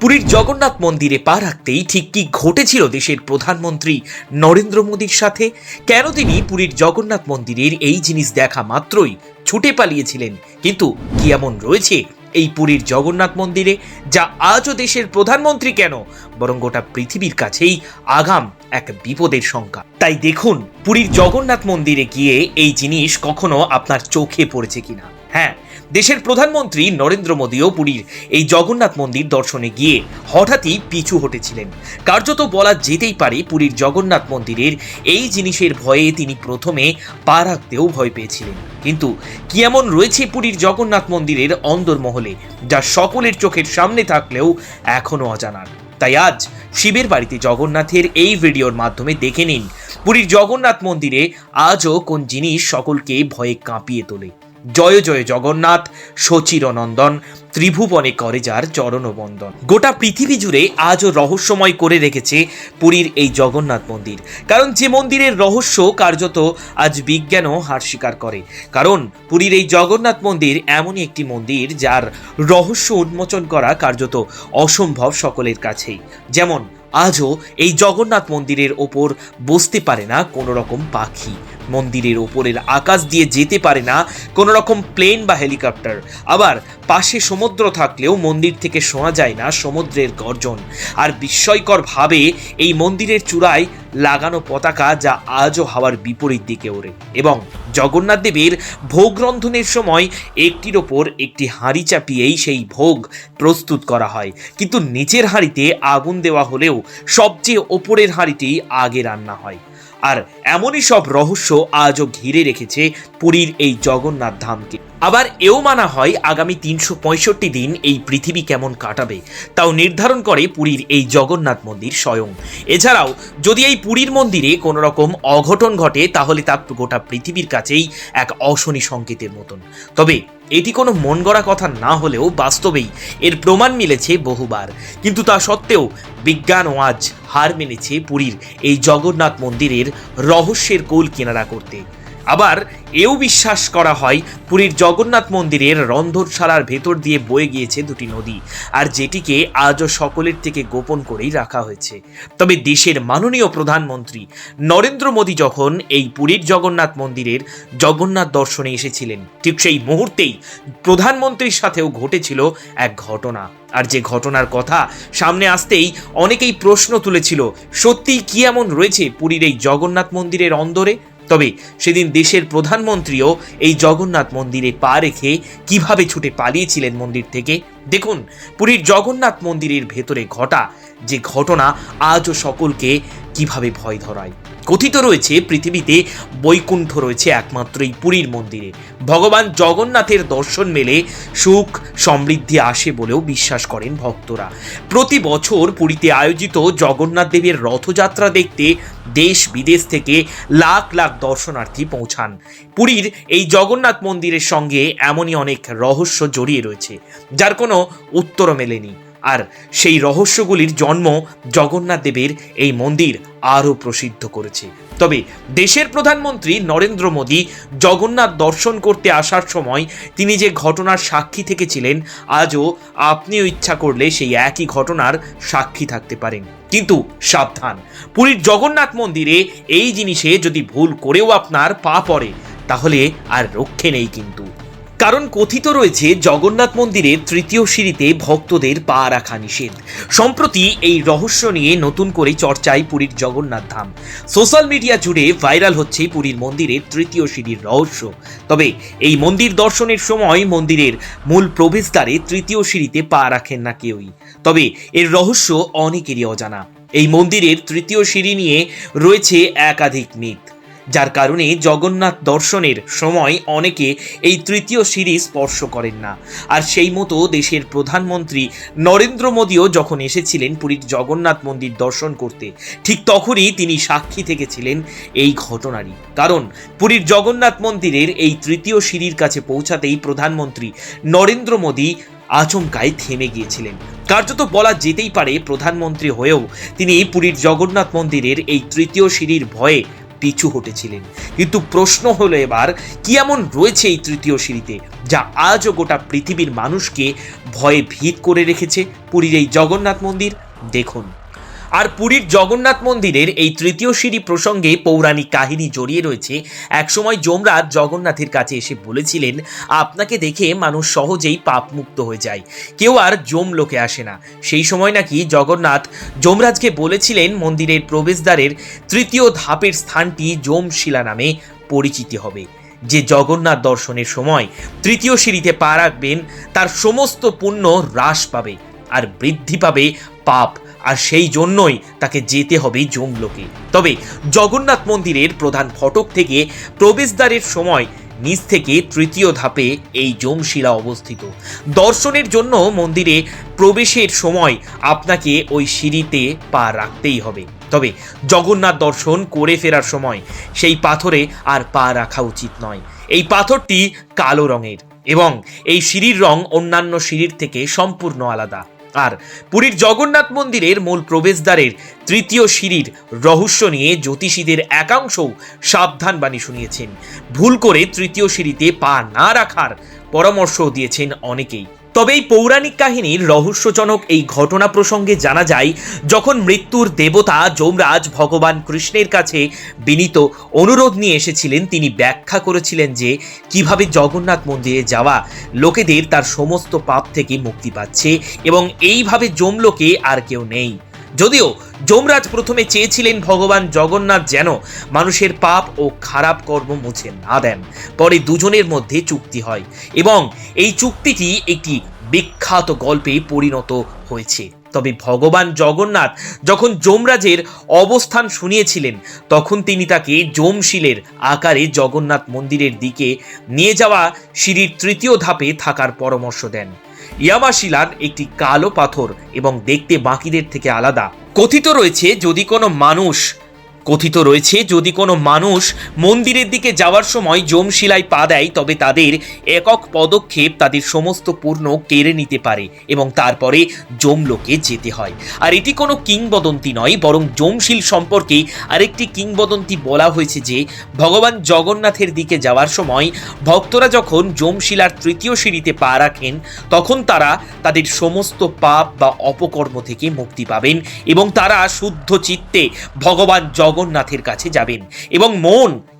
পুরীর জগন্নাথ মন্দিরে পা রাখতেই ঠিক কি ঘটেছিল দেশের প্রধানমন্ত্রী নরেন্দ্র মোদীর সাথে? কেন তিনি পুরীর জগন্নাথ মন্দিরের এই জিনিস দেখা মাত্রই ছুটে পালিয়েছিলেন? কিন্তু কি এমন রয়েছে এই পুরীর জগন্নাথ মন্দিরে যা আজও দেশের প্রধানমন্ত্রী কেন বরং গোটা পৃথিবীর কাছেই আগাম এক বিপদের শঙ্কা? তাই দেখুন পুরীর জগন্নাথ মন্দিরে গিয়ে এই জিনিস কখনো আপনার চোখে পড়েছে কিনা। হ্যাঁ, দেশের প্রধানমন্ত্রী নরেন্দ্র মোদীও পুরীর এই জগন্নাথ মন্দির দর্শনে গিয়ে হঠাৎই পিছু হটেছিলেন। কার্যত বলা যেতেই পারে পুরীর জগন্নাথ মন্দিরের এই জিনিসের ভয়ে তিনি প্রথমে পা রাখতেও ভয় পেয়েছিলেন। কিন্তু কি এমন রয়েছে পুরীর জগন্নাথ মন্দিরের অন্দরমহলে যা সকলের চোখের সামনে থাকলেও এখনো অজানা? তাই আজ শিবের বাড়িতে জগন্নাথের এই ভিডিওর মাধ্যমে দেখে নিন পুরীর জগন্নাথ মন্দিরে আজও কোন জিনিস সকলকে ভয়ে কাঁপিয়ে তোলে। জয় জয় জগন্নাথ সচির নন্দন, ত্রিভুবনে করে যার চরণ বন্দন। গোটা পৃথিবী জুড়ে আজও রহস্যময় করে রেখেছে পুরীর এই জগন্নাথ মন্দির। কারণ যে মন্দিরের রহস্য কার্যত আজ বিজ্ঞানও হার স্বীকার করে। কারণ পুরীর এই জগন্নাথ মন্দির এমনই একটি মন্দির যার রহস্য উন্মোচন করা কার্যত অসম্ভব সকলের কাছেই। যেমন আজও এই জগন্নাথ মন্দিরের ওপর বসতে পারে না কোনো রকম পাখি, মন্দিরের ওপরের আকাশ দিয়ে যেতে পারে না কোনো রকম প্লেন বা হেলিকপ্টার। আবার পাশে সমুদ্র থাকলেও মন্দির থেকে শোনা যায় না সমুদ্রের গর্জন। আর বিস্ময়করভাবে এই মন্দিরের চূড়ায় লাগানো পতাকা যা আজও হাওয়ার বিপরীত দিকে ওড়ে। এবং জগন্নাথ দেবের ভোগ রন্ধনের সময় একটির ওপর একটি হাঁড়ি চাপিয়েই সেই ভোগ প্রস্তুত করা হয়, কিন্তু নিচের হাঁড়িতে আগুন দেওয়া হলেও সবচেয়ে ওপরের হাঁড়িটি আগে রান্না হয়। আর এমনই সব রহস্য আজও ঘিরে রেখেছে পুরীর এই জগন্নাথ ধামকে। আবার এও মানা হয় আগামী ৩৬৫ দিন এই পৃথিবী কেমন কাটাবে তাও নির্ধারণ করে পুরীর এই জগন্নাথ মন্দির স্বয়ং। এছাড়াও যদি এই পুরীর মন্দিরে কোনো রকম অঘটন ঘটে তাহলে তা গোটা পৃথিবীর কাছেই এক অশনি সংকেতের মতন। তবে এটি কোনো মন গড়া কথা না হলেও বাস্তবেই এর প্রমাণ মিলেছে বহুবার। কিন্তু তা সত্ত্বেও বিজ্ঞানও আজ হার মেনেছে পুরীর এই জগন্নাথ মন্দিরের রহস্যের কোল কিনারা করতে। আবার এও বিশ্বাস করা হয় পুরীর জগন্নাথ মন্দিরের রন্ধনশালার ভেতর দিয়ে বয়ে গিয়েছে দুটি নদী, আর যেটিকে আজও সকলের থেকে গোপন করেই রাখা হয়েছে। তবে দেশের মাননীয় প্রধানমন্ত্রী নরেন্দ্র মোদী যখন এই পুরীর জগন্নাথ মন্দিরের জগন্নাথ দর্শনে এসেছিলেন ঠিক সেই মুহূর্তেই প্রধানমন্ত্রীর সাথেও ঘটেছিল এক ঘটনা। আর যে ঘটনার কথা সামনে আসতেই অনেকেই প্রশ্ন তুলেছিল সত্যিই কি এমন রয়েছে পুরীর এই জগন্নাথ মন্দিরের অন্দরে। তবে সেদিন দেশের প্রধানমন্ত্রীও এই জগন্নাথ মন্দিরে পা রেখে কিভাবে ছুটে পালিয়েছিলেন মন্দির থেকে। দেখুন পুরীর জগন্নাথ মন্দিরের ভেতরে ঘটা যে ঘটনা আজও সকলকে কিভাবে ভয় ধরায়। কথিত রয়েছে পৃথিবীতে বৈকুণ্ঠ রয়েছে একমাত্র এই পুরীর মন্দিরে। ভগবান জগন্নাথের দর্শন মেলে সুখ সমৃদ্ধি আসে বলেও বিশ্বাস করেন ভক্তরা। প্রতি বছর পুরীতে আয়োজিত জগন্নাথ দেবের রথযাত্রা দেখতে দেশ বিদেশ থেকে লাখ লাখ দর্শনার্থী পৌঁছান। পুরীর এই জগন্নাথ মন্দিরের সঙ্গে এমনই অনেক রহস্য জড়িয়ে রয়েছে যার কোনো উত্তরও মেলেনি। আর সেই রহস্যগুলির জন্ম জগন্নাথ দেবের এই মন্দির আরও প্রসিদ্ধ করেছে। তবে দেশের প্রধানমন্ত্রী নরেন্দ্র মোদী জগন্নাথ দর্শন করতে আসার সময় তিনি যে ঘটনার সাক্ষী থেকেছিলেন আজও আপনিও ইচ্ছা করলে সেই একই ঘটনার সাক্ষী থাকতে পারেন। কিন্তু সাবধান, পুরীর জগন্নাথ মন্দিরে এই জিনিসে যদি ভুল করেও আপনার পা পড়ে তাহলে আর রক্ষে নেই। কিন্তু কারণ কথিত রয়েছে জগন্নাথ মন্দিরের তৃতীয় সিঁড়িতে ভক্তদের পা রাখা নিষেধ। সম্প্রতি এই রহস্য নিয়ে নতুন করে চর্চায় পুরীর জগন্নাথ ধাম। সোশ্যাল মিডিয়া জুড়ে ভাইরাল হচ্ছে পুরীর মন্দিরের তৃতীয় সিঁড়ির রহস্য। তবে এই মন্দির দর্শনের সময় মন্দিরের মূল প্রবেশদ্বারে তৃতীয় সিঁড়িতে পা রাখেন না কেউই। তবে এর রহস্য অনেকেরই অজানা। এই মন্দিরের তৃতীয় সিঁড়ি নিয়ে রয়েছে একাধিক মিথ, যার কারণে জগন্নাথ দর্শনের সময় অনেকে এই তৃতীয় সিঁড়ি স্পর্শ করেন না। আর সেই মতো দেশের প্রধানমন্ত্রী নরেন্দ্র মোদীও যখন এসেছিলেন পুরীর জগন্নাথ মন্দির দর্শন করতে ঠিক তখনই তিনি সাক্ষী থেকেছিলেন এই ঘটনারই। কারণ পুরীর জগন্নাথ মন্দিরের এই তৃতীয় সিঁড়ির কাছে পৌঁছাতেই প্রধানমন্ত্রী নরেন্দ্র মোদী আচমকায় থেমে গিয়েছিলেন। কার্যত বলা যেতেই পারে প্রধানমন্ত্রী হয়েও তিনি পুরীর জগন্নাথ মন্দিরের এই তৃতীয় সিঁড়ির ভয়ে পিছু হটেছিলেন। কিন্তু প্রশ্ন হলো এবার, কি এমন রয়েছে এই তৃতীয় সিঁড়িতে যা আজও গোটা পৃথিবীর মানুষকে ভয়ে ভীত করে রেখেছে পুরীর এই জগন্নাথ মন্দির? দেখুন। আর পুরীর জগন্নাথ মন্দিরের এই তৃতীয় সিঁড়ি প্রসঙ্গে পৌরাণিক কাহিনী জড়িয়ে রয়েছে। একসময় যমরাজ জগন্নাথের কাছে এসে বলেছিলেন, আপনাকে দেখে মানুষ সহজেই পাপমুক্ত হয়ে যায়, কেউ আর যমলোকে আসে না। সেই সময় নাকি জগন্নাথ যমরাজকে বলেছিলেন মন্দিরের প্রবেশদ্বারের তৃতীয় ধাপের স্থানটি যমশিলা নামে পরিচিতি হবে। যে জগন্নাথ দর্শনের সময় তৃতীয় সিঁড়িতে পা রাখবেন তার সমস্ত পুণ্য হ্রাস পাবে আর বৃদ্ধি পাবে পাপ, আর সেই জন্যই তাকে যেতে হবে যমলোকে। তবে জগন্নাথ মন্দিরের প্রধান ফটক থেকে প্রবেশদ্বারের সময় নিচ থেকে তৃতীয় ধাপে এই যমশিলা অবস্থিত। দর্শনের জন্য মন্দিরে প্রবেশের সময় আপনাকে ওই সিঁড়িতে পা রাখতেই হবে। তবে জগন্নাথ দর্শন করে ফেরার সময় সেই পাথরে আর পা রাখা উচিত নয়। এই পাথরটি কালো রঙের এবং এই সিঁড়ির রং অন্যান্য সিঁড়ির থেকে সম্পূর্ণ আলাদা। আর পুরীর জগন্নাথ মন্দিরের মূল প্রবেশদ্বারের তৃতীয় সিঁড়ির রহস্য নিয়ে জ্যোতিষীদের একাংশও সাবধান বাণী শুনিয়েছেন। ভুল করে তৃতীয় সিঁড়িতে পা না রাখার পরামর্শ দিয়েছেন অনেকেই। তবে এই পৌরাণিক কাহিনীর রহস্যজনক এই ঘটনা প্রসঙ্গে জানা যায়, যখন মৃত্যুর দেবতা যমরাজ ভগবান কৃষ্ণের কাছে বিনীত অনুরোধ নিয়ে এসেছিলেন, তিনি ব্যাখ্যা করেছিলেন যে কিভাবে জগন্নাথ মন্দিরে যাওয়া লোকেদের তার সমস্ত পাপ থেকে মুক্তি পাচ্ছে এবং এইভাবে যমলোকে আর কেউ নেই। যদিও যমরাজ প্রথমে চেয়েছিলেন ভগবান জগন্নাথ যেন মানুষের পাপ ও খারাপ কর্ম মুছে না দেন, পরে দুজনের মধ্যে চুক্তি হয় এবং এই চুক্তিটি একটি বিখ্যাত গল্পে পরিণত হয়েছে। তবে ভগবান জগন্নাথ যখন যমরাজের অবস্থান শুনিয়েছিলেন, তখন তিনি তাকে যমশিলের আকারে জগন্নাথ মন্দিরের দিকে নিয়ে যাওয়া সিঁড়ির তৃতীয় ধাপে থাকার পরামর্শ দেন। ইয়ামাশিলার একটি কালো পাথর এবং দেখতে বাকিদের থেকে আলাদা। কথিত রয়েছে যদি কোনো মানুষ মন্দিরের দিকে যাওয়ার সময় যমশিলায় পা দেয়, তবে তাদের একক পদক্ষেপ তাদের সমস্ত পূর্ণ কেড়ে নিতে পারে এবং তারপরে যমলোকে যেতে হয়। আর এটি কোনো কিংবদন্তি নয়, বরং যমশিল সম্পর্কে আরেকটি কিংবদন্তি বলা হয়েছে যে ভগবান জগন্নাথের দিকে যাওয়ার সময় ভক্তরা যখন যমশিলার তৃতীয় সিঁড়িতে পা রাখেন, তখন তারা তাদের সমস্ত পাপ বা অপকর্ম থেকে মুক্তি পাবেন এবং তারা শুদ্ধ চিত্তে ভগবান জগন্নাথের কাছে যাবেন। এবং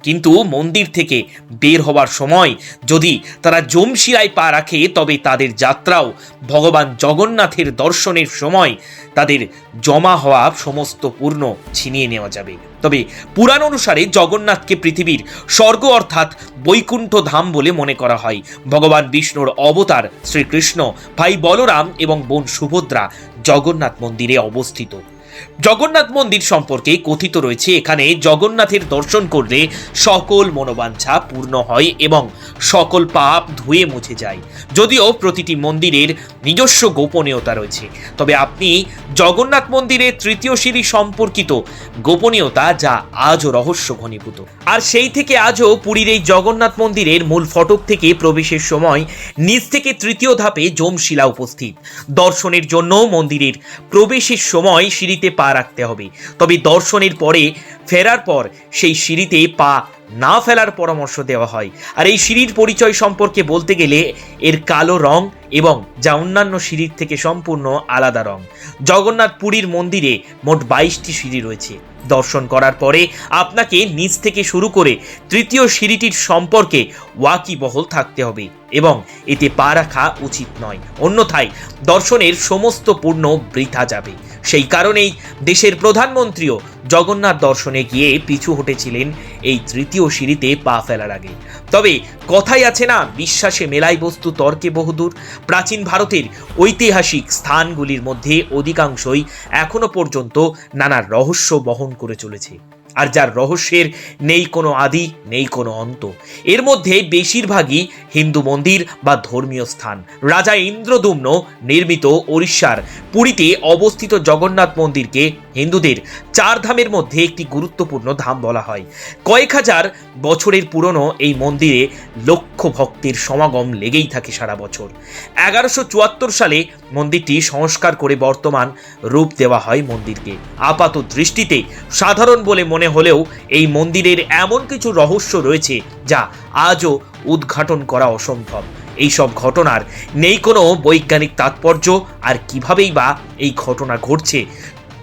কিন্তু মন্দির থেকে বের হবার সময় যদি তারা যমশিলায় পা রাখে, তবে তাদের যাত্রাও ভগবান জগন্নাথের দর্শনের সময় তাদের জমা হওয়া সমস্ত পূর্ণ ছিনিয়ে নেওয়া যাবে। তবে পুরাণ অনুসারে জগন্নাথকে পৃথিবীর স্বর্গ অর্থাৎ বৈকুণ্ঠ ধাম বলে মনে করা হয়। ভগবান বিষ্ণুর অবতার শ্রীকৃষ্ণ, ভাই বলরাম এবং বোন সুভদ্রা জগন্নাথ মন্দিরে অবস্থিত। জগন্নাথ মন্দির সম্পর্কে কথিত রয়েছে, এখানে জগন্নাথের দর্শন করলে সকল মনোবাঞ্ছা পূর্ণ হয় এবং সকল পাপ ধুয়ে মুছে যায়। যদিও প্রতিটি মন্দিরের নিজস্ব গোপনীয়তা রয়েছে, তবে আপনি জগন্নাথ মন্দিরের তৃতীয় সিঁড়ি সম্পর্কিত গোপনীয়তা যা আজও রহস্য ঘনীভূত। আর সেই থেকে আজও পুরীর এই জগন্নাথ মন্দিরের মূল ফটক থেকে প্রবেশের সময় নিচ থেকে তৃতীয় ধাপে যমশিলা উপস্থিত। দর্শনের জন্য মন্দিরের প্রবেশের সময় সিঁড়িতে পা রাখতে হবে, তবে দর্শনের পরে ফেরার পর সেই সিঁড়িতে পা না ফেলার পরামর্শ দেওয়া হয়। আর এই সিঁড়ির পরিচয় সম্পর্কে বলতে গেলে এর কালো রং এবং যা অন্যান্য সিঁড়ির থেকে সম্পূর্ণ আলাদা রং। জগন্নাথ পুরীর মন্দিরে মোট 22টি সিঁড়ি রয়েছে। দর্শন করার পরে আপনাকে নিচ থেকে শুরু করে তৃতীয় সিঁড়িটির সম্পর্কে ওয়াকিবহল থাকতে হবে এবং এতে পা রাখা উচিত নয়, অন্যথায় দর্শনের সমস্ত পূর্ণ বৃথা যাবে। সেই কারণেই দেশের প্রধানমন্ত্রীও জগন্নাথ দর্শনে গিয়ে পিছু হটেছিলেন এই তৃতীয় সিঁড়িতে পা ফেলার আগে। তবে কথাই আছে না, বিশ্বাসে মেলাই বস্তু তর্কে বহুদূর। প্রাচীন ভারতের ঐতিহাসিক স্থানগুলির মধ্যে অধিকাংশই এখনো পর্যন্ত নানা রহস্য বহন করে চলেছে, আর যার রহস্যের নেই কোনো আদি, নেই কোনো অন্ত। এর মধ্যে বেশিরভাগই হিন্দু মন্দির বা ধর্মীয় স্থান। রাজা ইন্দ্রদুম্ন নির্মিত ওড়িশার পুরীতে অবস্থিত জগন্নাথ মন্দিরকে হিন্দুদের 4 ধামের মধ্যে একটি গুরুত্বপূর্ণ ধাম বলা হয়। কয়েক হাজার বছরের পুরনো এই মন্দিরে লক্ষ ভক্তের সমাগম লেগেই থাকে সারা বছর। 1174 সালে মন্দিরটি সংস্কার করে বর্তমান রূপ দেওয়া হয় মন্দিরকে। আপাত দৃষ্টিতে সাধারণ বলে মনে হলেও এই মন্দিরের এমন কিছু রহস্য রয়েছে যা আজও উদ্ঘাটন করা অসম্ভব। এই সব ঘটনার নেই কোনো বৈজ্ঞানিক তাৎপর্য, আর কিভাবেই বা এই ঘটনা ঘটছে,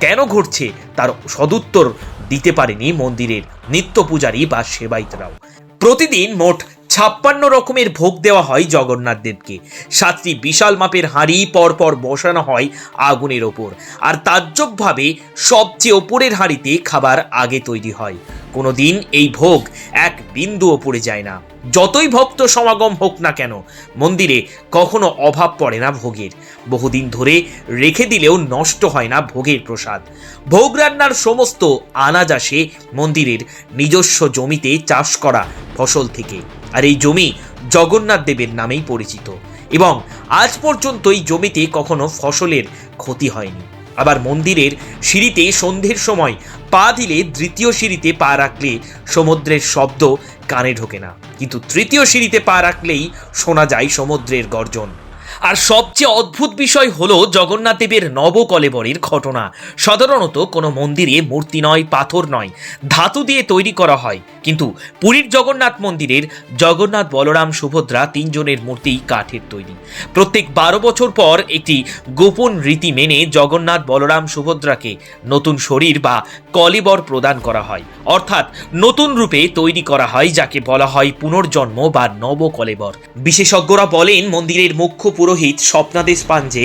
কেন ঘটছে তার সদুত্তর দিতে পারেনি মন্দিরের নিত্য পূজারী বা সেবায়িতরাও। প্রতিদিন মোট 56 রকমের ভোগ দেওয়া হয় জগন্নাথ দেবকে। 7টি বিশাল মাপের হাঁড়ি পরপর বসানো হয় আগুনের ওপর, আর তাজ্জবভাবে সবচেয়ে ওপরের হাঁড়িতে খাবার আগে তৈরি হয়। কোনোদিন এই ভোগ এক বিন্দুও পড়ে যায় না। যতই ভক্ত সমাগম হোক না কেন, মন্দিরে কখনো অভাব পড়ে না ভোগের। বহুদিন ধরে রেখে দিলেও নষ্ট হয় না ভোগের প্রসাদ। ভোগ রান্নার সমস্ত আনাজ আসে মন্দিরের নিজস্ব জমিতে চাষ করা ফসল থেকে, আর এই জমি জগন্নাথ দেবের নামেই পরিচিত, এবং আজ পর্যন্ত এই জমিতে কখনো ফসলের ক্ষতি হয়নি। আবার মন্দিরের সিঁড়িতে সন্ধ্যের সময় পা দিলে দ্বিতীয় সিঁড়িতে পা রাখলে সমুদ্রের শব্দ কানে ঢোকে না, কিন্তু তৃতীয় সিঁড়িতে পা রাখলেই শোনা যায় সমুদ্রের গর্জন। আর সবচেয়ে অদ্ভুত বিষয় হলো জগন্নাথ দেবের নবকলেবরের ঘটনা। সাধারণত কোনো মন্দিরে মূর্তি নয়, পাথর নয়, ধাতু দিয়ে তৈরি করা হয়, কিন্তু পুরীর জগন্নাথ মন্দিরের জগন্নাথ, বলরাম, সুভদ্রা 3 জনের মূর্তি কাঠের তৈরি। প্রত্যেক 12 বছর পর একটি গোপন রীতি মেনে জগন্নাথ, বলরাম, সুভদ্রাকে নতুন শরীর বা কলেবর প্রদান করা হয়, অর্থাৎ নতুন রূপে তৈরি করা হয়, যাকে বলা হয় পুনর্জন্ম বা নবকলেবর। বিশেষজ্ঞরা বলেন, মন্দিরের মুখ্য পুরোহিত স্বপ্নাদেশ পান যে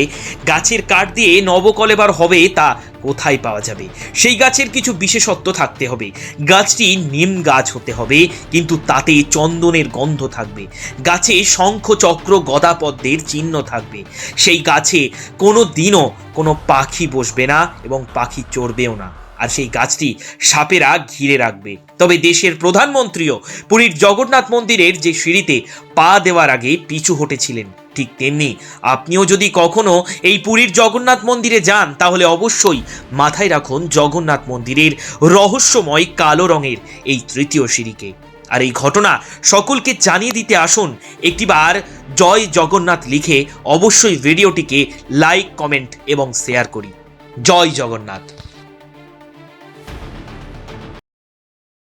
গাছের কাঠ দিয়ে নবকলেবর হবে তা কোথায় পাওয়া যাবে। সেই গাছের কিছু বিশেষত্ব থাকতে হবে। গাছটি নিম গাছ হতে হবে, কিন্তু তাতে চন্দনের গন্ধ থাকবে। গাছে শঙ্খ, চক্র, গদা, পদ্মের চিহ্ন থাকবে। সেই গাছে কোনো দিনও কোনো পাখি বসবে না এবং পাখি চড়বেও না, আর সেই গাছটি সাপেরা ঘিরে রাখবে। তবে দেশের প্রধানমন্ত্রীও পুরীর জগন্নাথ মন্দিরের যে সিঁড়িতে পা দেওয়ার আগে পিছু হটেছিলেন, ঠিক তেমনি আপনিও যদি কখনো এই পুরীর জগন্নাথ মন্দিরে যান, তাহলে অবশ্যই মাথায় রাখুন জগন্নাথ মন্দিরের রহস্যময় কালো রঙের এই তৃতীয় সিঁড়িকে। আর এই ঘটনা সকলকে জানিয়ে দিতে আসুন একটিবার জয় জগন্নাথ লিখে অবশ্যই ভিডিওটিকে লাইক, কমেন্ট এবং শেয়ার করি। জয় জগন্নাথ।